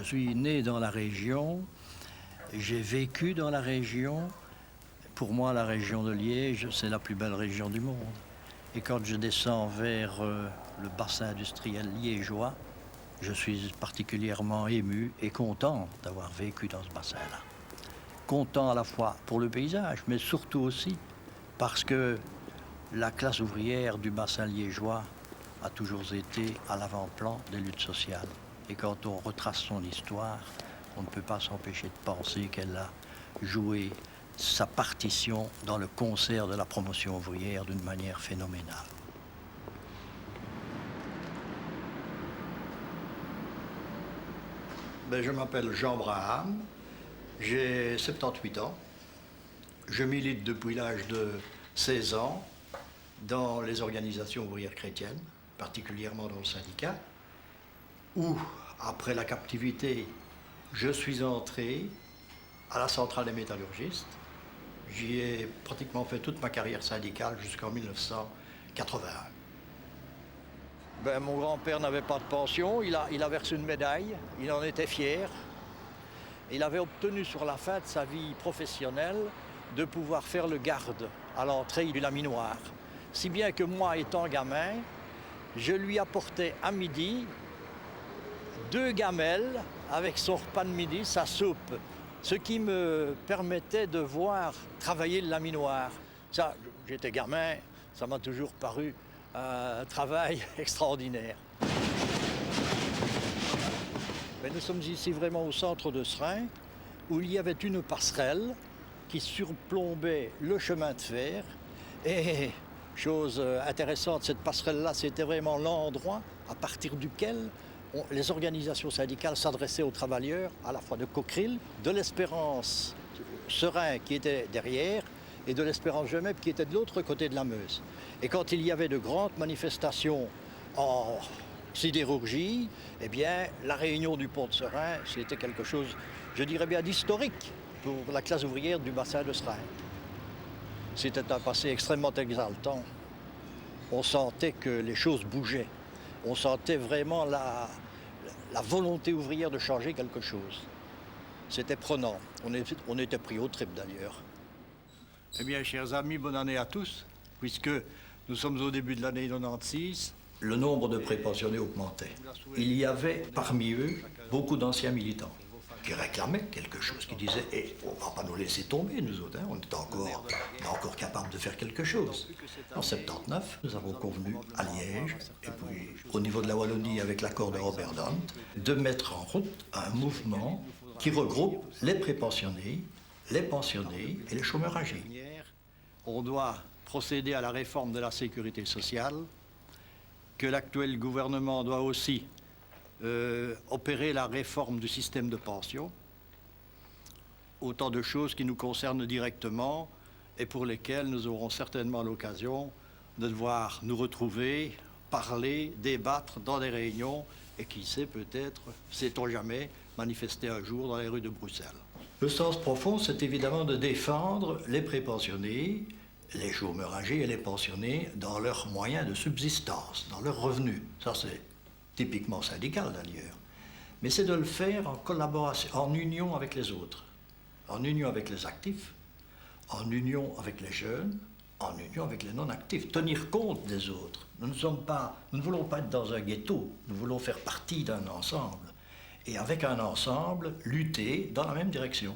suis né dans la région, j'ai vécu dans la région. Pour moi, la région de Liège, c'est la plus belle région du monde. Et quand je descends vers le bassin industriel liégeois, je suis particulièrement ému et content d'avoir vécu dans ce bassin-là. Content à la fois pour le paysage, mais surtout aussi parce que la classe ouvrière du bassin liégeois a toujours été à l'avant-plan des luttes sociales. Et quand on retrace son histoire, on ne peut pas s'empêcher de penser qu'elle a joué sa partition dans le concert de la promotion ouvrière d'une manière phénoménale. Je m'appelle Jean Braham, j'ai 78 ans. Je milite depuis l'âge de 16 ans dans les organisations ouvrières chrétiennes, particulièrement dans le syndicat, où, après la captivité, je suis entré à la centrale des métallurgistes. J'y ai pratiquement fait toute ma carrière syndicale jusqu'en 1981. Mon grand-père n'avait pas de pension, il a reçu une médaille, il en était fier. Il avait obtenu sur la fin de sa vie professionnelle de pouvoir faire le garde à l'entrée du laminoir. Si bien que moi, étant gamin, je lui apportais à midi 2 gamelles avec son repas de midi, sa soupe, ce qui me permettait de voir travailler le laminoir. Ça, j'étais gamin, ça m'a toujours paru un travail extraordinaire. Mais nous sommes ici vraiment au centre de Seraing, où il y avait une passerelle qui surplombait le chemin de fer. Et chose intéressante, cette passerelle-là, c'était vraiment l'endroit à partir duquel les organisations syndicales s'adressaient aux travailleurs, à la fois de Coqueril, de l'Espérance Seraing qui était derrière, et de l'Espérance Gemep qui était de l'autre côté de la Meuse. Et quand il y avait de grandes manifestations en sidérurgie, eh bien, la réunion du pont de Seraing, c'était quelque chose, je dirais bien, d'historique pour la classe ouvrière du bassin de Seraing. C'était un passé extrêmement exaltant. On sentait que les choses bougeaient. On sentait vraiment la volonté ouvrière de changer quelque chose. C'était prenant. On était pris au trip d'ailleurs. Eh bien, chers amis, bonne année à tous, puisque nous sommes au début de l'année 96. Le nombre de prépensionnés augmentait. Il y avait parmi eux beaucoup d'anciens militants qui réclamaient quelque chose, qui disaient « on ne va pas nous laisser tomber, nous autres, hein, on est encore capables de faire quelque chose ». En 79, nous avons convenu à Liège, et puis au niveau de la Wallonie avec l'accord de Robert Dant, de mettre en route un mouvement qui regroupe les prépensionnés, les pensionnés et les chômeurs âgés. On doit procéder à la réforme de la sécurité sociale, que l'actuel gouvernement doit aussi opérer la réforme du système de pension. Autant de choses qui nous concernent directement et pour lesquelles nous aurons certainement l'occasion de devoir nous retrouver, parler, débattre dans des réunions et qui sait peut-être, sait-on jamais, manifester un jour dans les rues de Bruxelles. Le sens profond, c'est évidemment de défendre les prépensionnés, les chômeurs âgés et les pensionnés dans leurs moyens de subsistance, dans leurs revenus. Ça, c'est typiquement syndical d'ailleurs. Mais c'est de le faire en collaboration, en union avec les autres, en union avec les actifs, en union avec les jeunes, en union avec les non-actifs, tenir compte des autres. Nous ne voulons pas être dans un ghetto, nous voulons faire partie d'un ensemble. Et avec un ensemble, lutter dans la même direction.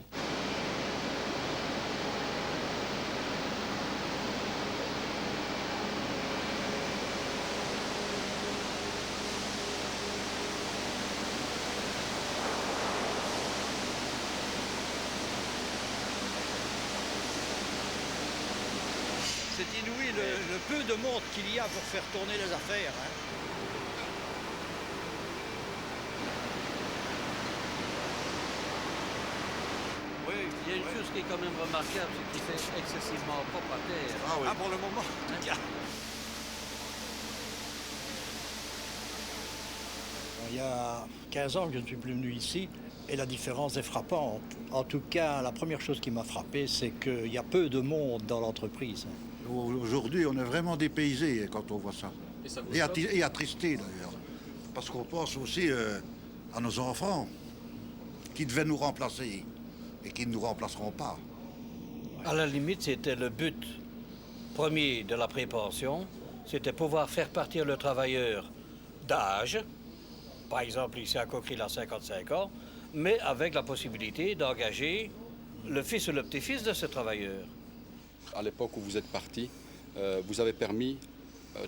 C'est inouï le peu de monde qu'il y a pour faire tourner les affaires. Hein. Oui, il y a une chose qui est quand même remarquable, c'est qu'il fait excessivement propre à terre. Ah oui. Ah, pour le moment. Il y a 15 ans que je ne suis plus venu ici et la différence est frappante. En tout cas, la première chose qui m'a frappé, c'est qu'il y a peu de monde dans l'entreprise. Aujourd'hui, on est vraiment dépaysé quand on voit ça. Et attristé d'ailleurs. Parce qu'on pense aussi à nos enfants. qui devaient nous remplacer et qui ne nous remplaceront pas. À la limite, c'était le but premier de la prépension, c'était pouvoir faire partir le travailleur d'âge, par exemple ici à Coqueril à 55 ans, mais avec la possibilité d'engager le fils ou le petit-fils de ce travailleur. À l'époque où vous êtes parti, vous avez permis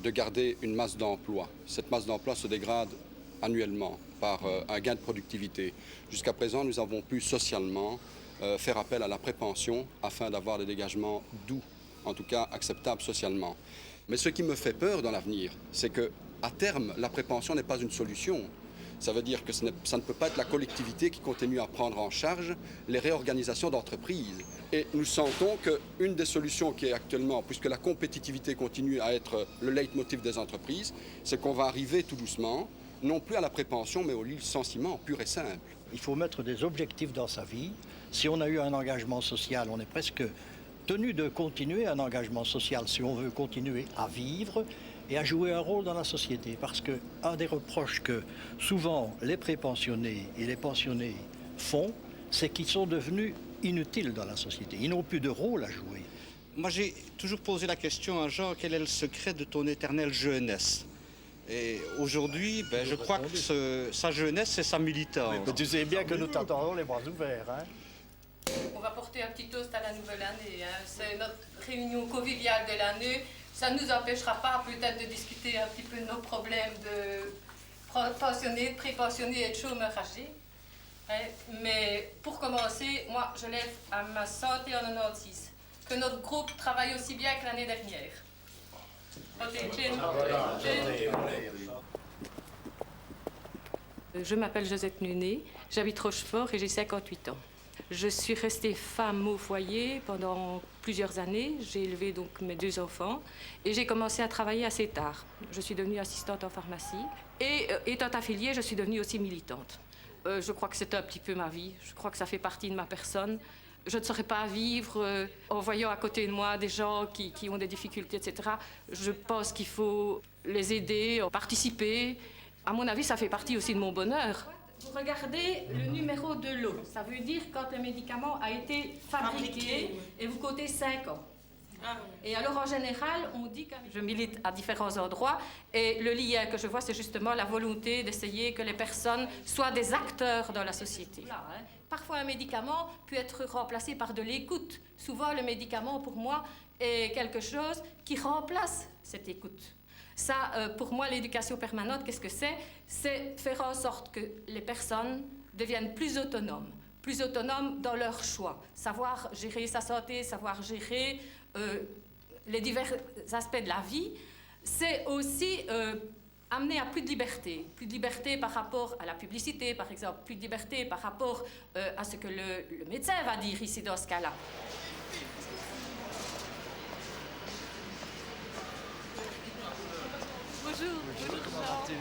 de garder une masse d'emploi. Cette masse d'emploi se dégrade annuellement par un gain de productivité. Jusqu'à présent, nous avons pu socialement faire appel à la prépension afin d'avoir des dégagements doux, en tout cas acceptables socialement. Mais ce qui me fait peur dans l'avenir, c'est qu'à terme, la prépension n'est pas une solution. Ça veut dire que ça ne peut pas être la collectivité qui continue à prendre en charge les réorganisations d'entreprises. Et nous sentons qu'une des solutions qui est actuellement, puisque la compétitivité continue à être le leitmotiv des entreprises, c'est qu'on va arriver tout doucement, non plus à la prépension, mais au licenciement pur et simple. Il faut mettre des objectifs dans sa vie. Si on a eu un engagement social, on est presque tenu de continuer un engagement social si on veut continuer à vivre et à jouer un rôle dans la société. Parce qu'un des reproches que souvent les prépensionnés et les pensionnés font, c'est qu'ils sont devenus inutiles dans la société. Ils n'ont plus de rôle à jouer. Moi, j'ai toujours posé la question à Jean, quel est le secret de ton éternelle jeunesse? Et aujourd'hui, je crois que sa jeunesse, c'est sa militance. Mais tu sais bien que nous t'attendons les bras ouverts. Hein? On va porter un petit toast à la nouvelle année. Hein. C'est notre réunion conviviale de l'année. Ça ne nous empêchera pas peut-être de discuter un petit peu de nos problèmes de pensionnés, de prépensionnés et de chômeurs âgés. Hein. Mais pour commencer, moi, je lève à ma santé en 96 que notre groupe travaille aussi bien que l'année dernière. Je m'appelle Josette Nunet, j'habite Rochefort et j'ai 58 ans. Je suis restée femme au foyer pendant plusieurs années. J'ai élevé donc mes 2 enfants et j'ai commencé à travailler assez tard. Je suis devenue assistante en pharmacie et étant affiliée, je suis devenue aussi militante. Je crois que c'est un petit peu ma vie. Je crois que ça fait partie de ma personne. Je ne saurais pas vivre en voyant à côté de moi des gens qui ont des difficultés, etc. Je pense qu'il faut les aider, participer. À mon avis, ça fait partie aussi de mon bonheur. Vous regardez le numéro de lot. Ça veut dire quand le médicament a été fabriqué et vous comptez 5 ans. Et alors, en général, on dit que je milite à différents endroits et le lien que je vois, c'est justement la volonté d'essayer que les personnes soient des acteurs dans la société. Parfois, un médicament peut être remplacé par de l'écoute. Souvent, le médicament, pour moi, est quelque chose qui remplace cette écoute. Ça, pour moi, l'éducation permanente, qu'est-ce que c'est? C'est faire en sorte que les personnes deviennent plus autonomes dans leurs choix. Savoir gérer sa santé, savoir gérer les divers aspects de la vie. C'est aussi amener à plus de liberté par rapport à la publicité, par exemple, plus de liberté par rapport à ce que le médecin va dire ici dans ce cas-là. Bonjour,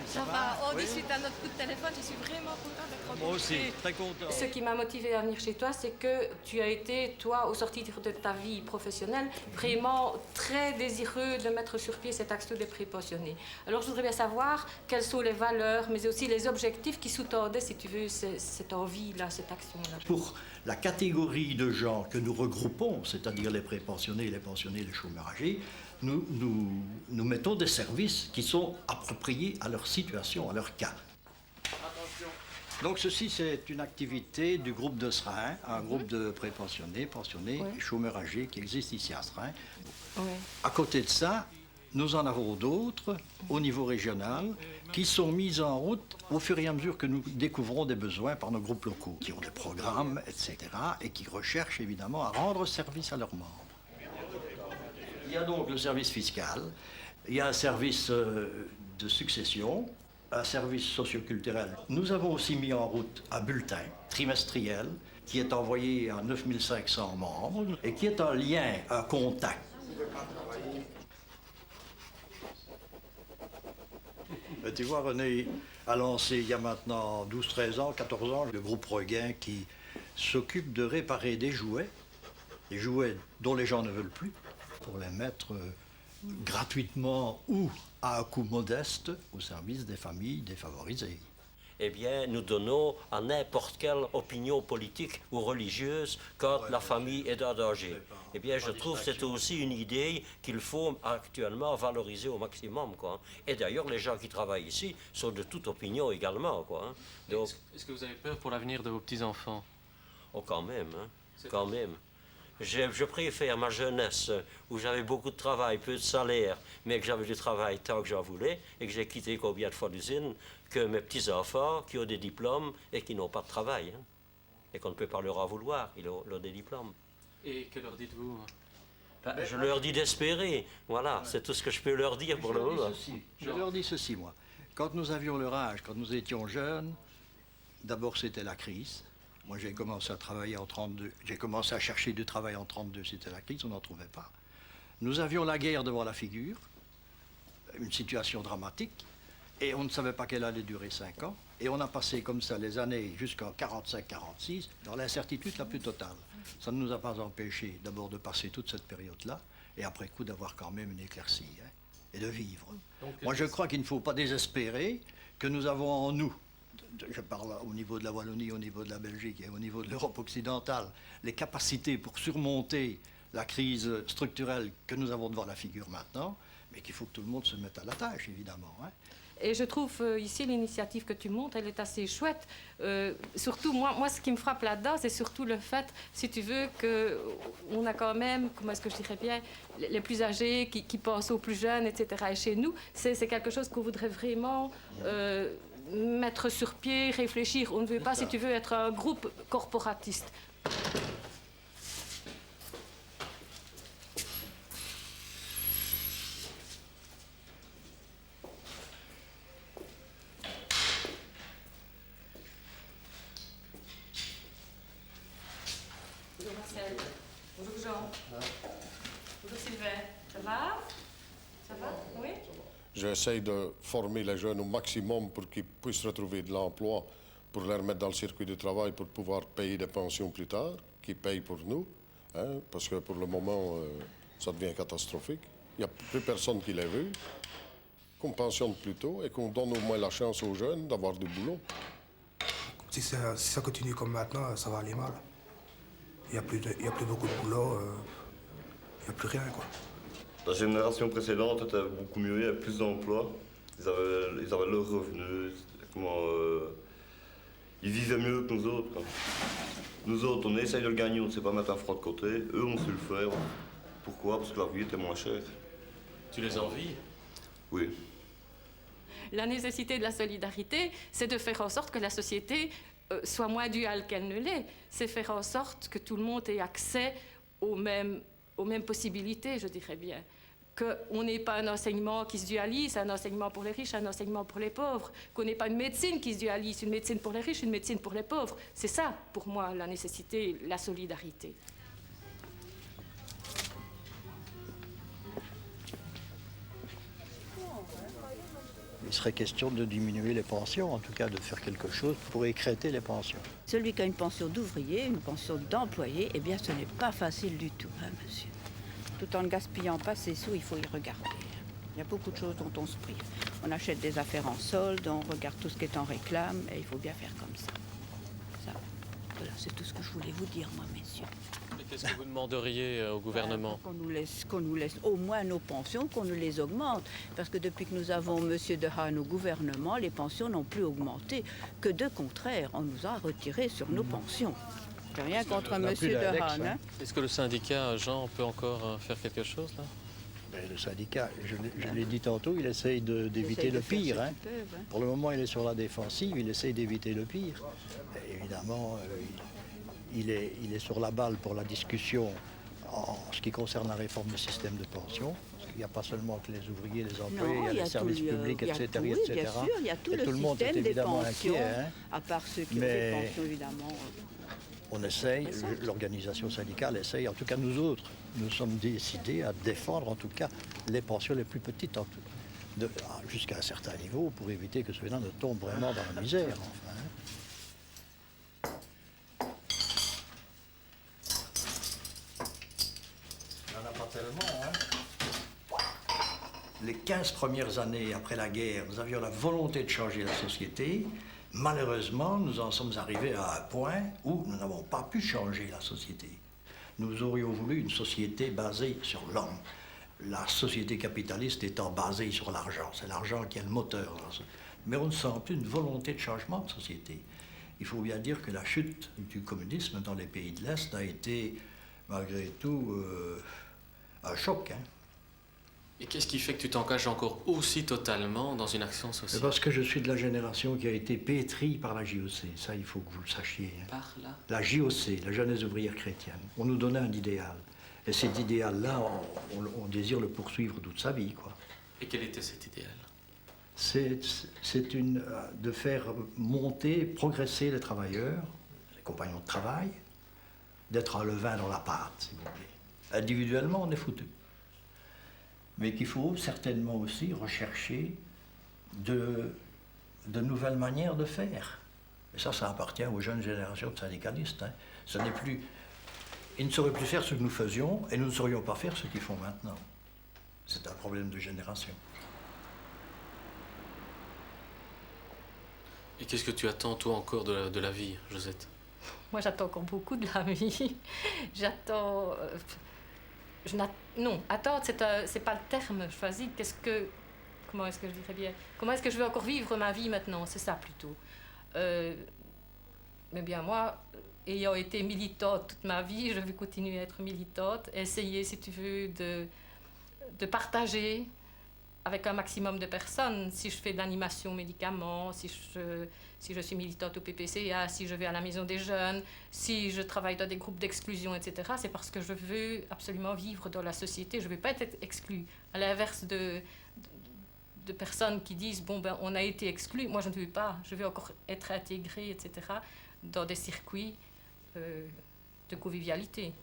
ça va. Oh, suite à notre coup de téléphone, je suis vraiment contente d'être rencontrée. Moi aussi, très content. Ce qui m'a motivée à venir chez toi, c'est que tu as été, toi, au sortir de ta vie professionnelle, vraiment très désireux de mettre sur pied cet axe des prépensionnés. Alors, je voudrais bien savoir quelles sont les valeurs, mais aussi les objectifs qui sous-tendaient, si tu veux, cette envie-là, cette action-là. Pour la catégorie de gens que nous regroupons, c'est-à-dire les prépensionnés, les pensionnés, les chômeurs âgés, nous mettons des services qui sont appropriés à leur situation, à leur cas. Attention. Donc ceci, c'est une activité du groupe de Seraing, un groupe de prépensionnés, pensionnés et chômeurs âgés qui existe ici à Seraing. À côté de ça, nous en avons d'autres au niveau régional qui sont mis en route au fur et à mesure que nous découvrons des besoins par nos groupes locaux, qui ont des programmes, etc., et qui recherchent évidemment à rendre service à leurs membres. Il y a donc le service fiscal, il y a un service de succession, un service socioculturel. Nous avons aussi mis en route un bulletin trimestriel qui est envoyé à 9500 membres et qui est un lien, un contact. Tu vois, René a lancé il y a maintenant 12, 13 ans, 14 ans, le groupe Regain qui s'occupe de réparer des jouets dont les gens ne veulent plus, pour les mettre gratuitement ou à un coût modeste au service des familles défavorisées. eh bien, nous donnons à n'importe quelle opinion politique ou religieuse quand la famille est en danger. Eh bien, je trouve que c'est aussi une idée qu'il faut actuellement valoriser au maximum, quoi. Et d'ailleurs, les gens qui travaillent ici sont de toute opinion également, quoi. Donc, est-ce que vous avez peur pour l'avenir de vos petits-enfants? oh, quand même, hein, quand même. Je préfère ma jeunesse où j'avais beaucoup de travail, peu de salaire, mais que j'avais du travail tant que j'en voulais et que j'ai quitté combien de fois l'usine, que mes petits-enfants qui ont des diplômes et qui n'ont pas de travail. Hein, et qu'on ne peut pas leur en vouloir, ils ont des diplômes. Et que leur dites-vous? Je leur dis d'espérer. Voilà, c'est tout ce que je peux leur dire pour le moment. Je leur dis ceci, moi. Quand nous avions leur âge, quand nous étions jeunes, d'abord c'était la crise. Moi, j'ai commencé à travailler en 32. J'ai commencé à chercher du travail en 32. C'était la crise, on n'en trouvait pas. Nous avions la guerre devant la figure, une situation dramatique, et on ne savait pas qu'elle allait durer 5 ans. Et on a passé comme ça les années jusqu'en 45-46 dans l'incertitude la plus totale. Ça ne nous a pas empêché d'abord de passer toute cette période-là, et après coup d'avoir quand même une éclaircie, hein, et de vivre. Donc, moi, je crois qu'il ne faut pas désespérer, que nous avons en nous, je parle au niveau de la Wallonie, au niveau de la Belgique et au niveau de l'Europe occidentale, les capacités pour surmonter la crise structurelle que nous avons devant la figure maintenant, mais qu'il faut que tout le monde se mette à la tâche, évidemment. Hein. Et je trouve ici l'initiative que tu montres, elle est assez chouette. Surtout, moi, ce qui me frappe là-dedans, c'est surtout le fait, si tu veux, qu'on a quand même, comment est-ce que je dirais bien, les plus âgés qui pensent aux plus jeunes, etc. Et chez nous, c'est quelque chose qu'on voudrait vraiment mettre sur pied, réfléchir. On ne veut pas, si tu veux, être un groupe corporatiste. Bonjour Marcel. Bonjour Jean. Bonjour Sylvain. Ça va? Ça va? Oui? J'essaie de former les jeunes au maximum pour qu'ils puissent retrouver de l'emploi, pour les remettre dans le circuit du travail, pour pouvoir payer des pensions plus tard, qui payent pour nous, hein, parce que pour le moment, ça devient catastrophique. Il n'y a plus personne qui les veut, qu'on pensionne plus tôt et qu'on donne au moins la chance aux jeunes d'avoir du boulot. Si ça continue comme maintenant, ça va aller mal. Il n'y a plus beaucoup de boulot, il n'y a plus rien, quoi. La génération précédente était beaucoup mieux, il y avait plus d'emplois, ils avaient leurs revenus, ils vivaient mieux que nous autres, quoi. Nous autres, on essaye de le gagner, on ne sait pas mettre un franc de côté, eux ont su le faire. Pourquoi? Parce que la vie était moins chère. Tu les envies? Oui. La nécessité de la solidarité, c'est de faire en sorte que la société soit moins duale qu'elle ne l'est. C'est faire en sorte que tout le monde ait accès aux mêmes possibilités, je dirais bien. Qu'on n'ait pas un enseignement qui se dualise, un enseignement pour les riches, un enseignement pour les pauvres. Qu'on n'ait pas une médecine qui se dualise, une médecine pour les riches, une médecine pour les pauvres. C'est ça, pour moi, la nécessité, la solidarité. Il serait question de diminuer les pensions, en tout cas de faire quelque chose pour écrêter les pensions. Celui qui a une pension d'ouvrier, une pension d'employé, eh bien ce n'est pas facile du tout, hein, monsieur. Tout en ne gaspillant pas ses sous, il faut y regarder. Il y a beaucoup de choses dont on se prive. On achète des affaires en solde, on regarde tout ce qui est en réclame, et il faut bien faire comme ça. Voilà, c'est tout ce que je voulais vous dire, moi, messieurs. Et qu'est-ce que vous demanderiez au gouvernement? Qu'on nous laisse au moins nos pensions, qu'on nous les augmente. Parce que depuis que nous avons M. Dehaene au gouvernement, les pensions n'ont plus augmenté. Que de contraire, on nous a retiré sur nos pensions. Rien contre M. Dehaene. Hein. Est-ce que le syndicat, Jean, peut encore faire quelque chose, là? Le syndicat, je l'ai dit tantôt, il essaye d'éviter le pire. Hein. Pour le moment, il est sur la défensive, il essaye d'éviter le pire. Et évidemment, il est sur la balle pour la discussion en ce qui concerne la réforme du système de pension. Parce qu'il n'y a pas seulement que les ouvriers, les employés, il y a les services publics, etc. Oui, bien sûr, il y a tout le monde est évidemment inquiet. Hein. À part ceux qui ont des pensions, évidemment. On essaye, l'organisation syndicale essaye, en tout cas nous autres, nous sommes décidés à défendre en tout cas les pensions les plus petites, jusqu'à un certain niveau, pour éviter que ceux-là ne tombent vraiment dans la misère. Enfin, hein. Il n'y en a pas tellement, hein. Les 15 premières années après la guerre, nous avions la volonté de changer la société. Malheureusement, nous en sommes arrivés à un point où nous n'avons pas pu changer la société. Nous aurions voulu une société basée sur l'homme. La société capitaliste étant basée sur l'argent. C'est l'argent qui est le moteur. Mais on ne sent plus une volonté de changement de société. Il faut bien dire que la chute du communisme dans les pays de l'Est a été, malgré tout, un choc. Hein. Et qu'est-ce qui fait que tu t'engages encore aussi totalement dans une action sociale? Parce que je suis de la génération qui a été pétrie par la JOC. Ça, il faut que vous le sachiez. Hein. Par là? La JOC, la Jeunesse ouvrière chrétienne. On nous donnait un idéal. Et cet idéal-là, on désire le poursuivre toute sa vie, quoi. Et quel était cet idéal? C'est de faire monter, progresser les travailleurs, les compagnons de travail, d'être un levain dans la pâte, si vous voulez. Individuellement, on est foutu. Mais qu'il faut certainement aussi rechercher de nouvelles manières de faire. Et ça appartient aux jeunes générations de syndicalistes. Hein. Ce n'est plus... Ils ne sauraient plus faire ce que nous faisions et nous ne saurions pas faire ce qu'ils font maintenant. C'est un problème de génération. Et qu'est-ce que tu attends, toi, encore de la vie, Josette? Moi, j'attends encore beaucoup de la vie. J'attends... Non, attendre, c'est pas le terme choisi. Comment est-ce que je dirais bien? Comment est-ce que je vais encore vivre ma vie maintenant? C'est ça, plutôt. Mais bien, moi, ayant été militante toute ma vie, je vais continuer à être militante. Essayer, si tu veux, de partager avec un maximum de personnes. Si je fais de l'animation médicaments, si je suis militante au PPCA, si je vais à la maison des jeunes, si je travaille dans des groupes d'exclusion, etc., c'est parce que je veux absolument vivre dans la société. Je ne veux pas être exclue. À l'inverse de personnes qui disent « bon, ben, on a été exclus », moi je ne veux pas. Je veux encore être intégrée, etc., dans des circuits de convivialité.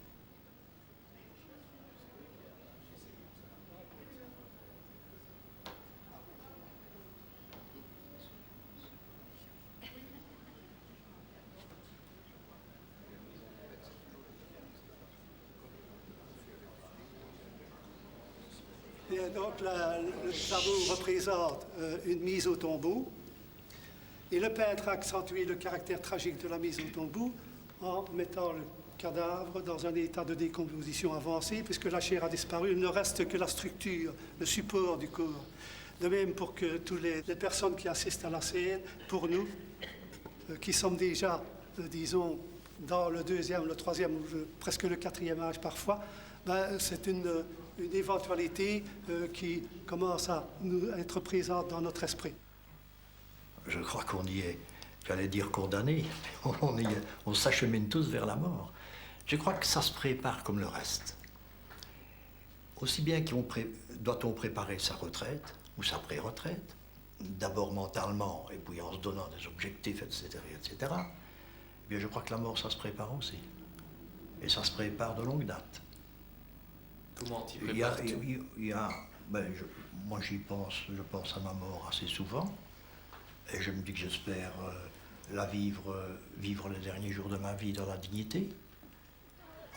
Et donc, le tableau représente une mise au tombeau. Et le peintre a accentué le caractère tragique de la mise au tombeau en mettant le cadavre dans un état de décomposition avancé, puisque la chair a disparu. Il ne reste que la structure, le support du corps. De même pour que toutes les personnes qui assistent à la scène, pour nous, qui sommes déjà, disons, dans le deuxième, le troisième, ou presque le quatrième âge parfois, ben, c'est une éventualité qui commence à être présente dans notre esprit. Je crois qu'on y est, j'allais dire condamné, on s'achemine tous vers la mort. Je crois que ça se prépare comme le reste. Aussi bien doit-on préparer sa retraite ou sa pré-retraite, d'abord mentalement et puis en se donnant des objectifs, etc., etc. Eh bien, je crois que la mort, ça se prépare aussi. Et ça se prépare de longue date. Comment t'y prépares-tu? Moi, je pense à ma mort assez souvent. Et je me dis que j'espère vivre les derniers jours de ma vie dans la dignité,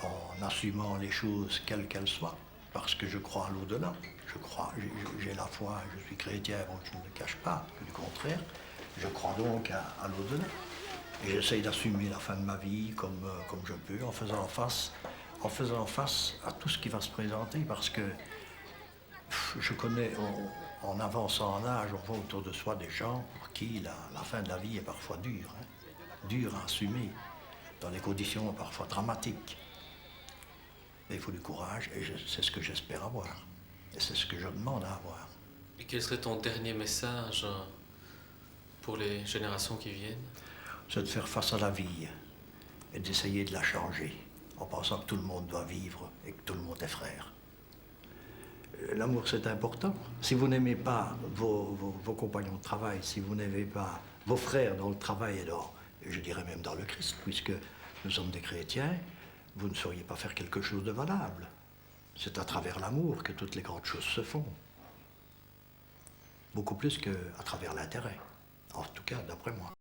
en assumant les choses quelles qu'elles soient, parce que je crois à l'au-delà. J'ai la foi, je suis chrétien, donc je ne le cache pas, du contraire. Je crois donc à l'au-delà. Et j'essaye d'assumer la fin de ma vie comme je peux, en faisant face à tout ce qui va se présenter, parce que je connais, en avançant en âge, on voit autour de soi des gens pour qui la fin de la vie est parfois dure, hein, dure à assumer, dans des conditions parfois dramatiques. Mais il faut du courage, et c'est ce que j'espère avoir, et c'est ce que je demande à avoir. Et quel serait ton dernier message pour les générations qui viennent? C'est de faire face à la vie, et d'essayer de la changer, en pensant que tout le monde doit vivre, et que tout le monde est frère. L'amour, c'est important. Si vous n'aimez pas vos compagnons de travail, si vous n'aimez pas vos frères dans le travail et je dirais même dans le Christ, puisque nous sommes des chrétiens, vous ne sauriez pas faire quelque chose de valable. C'est à travers l'amour que toutes les grandes choses se font. Beaucoup plus qu'à travers l'intérêt. En tout cas, d'après moi.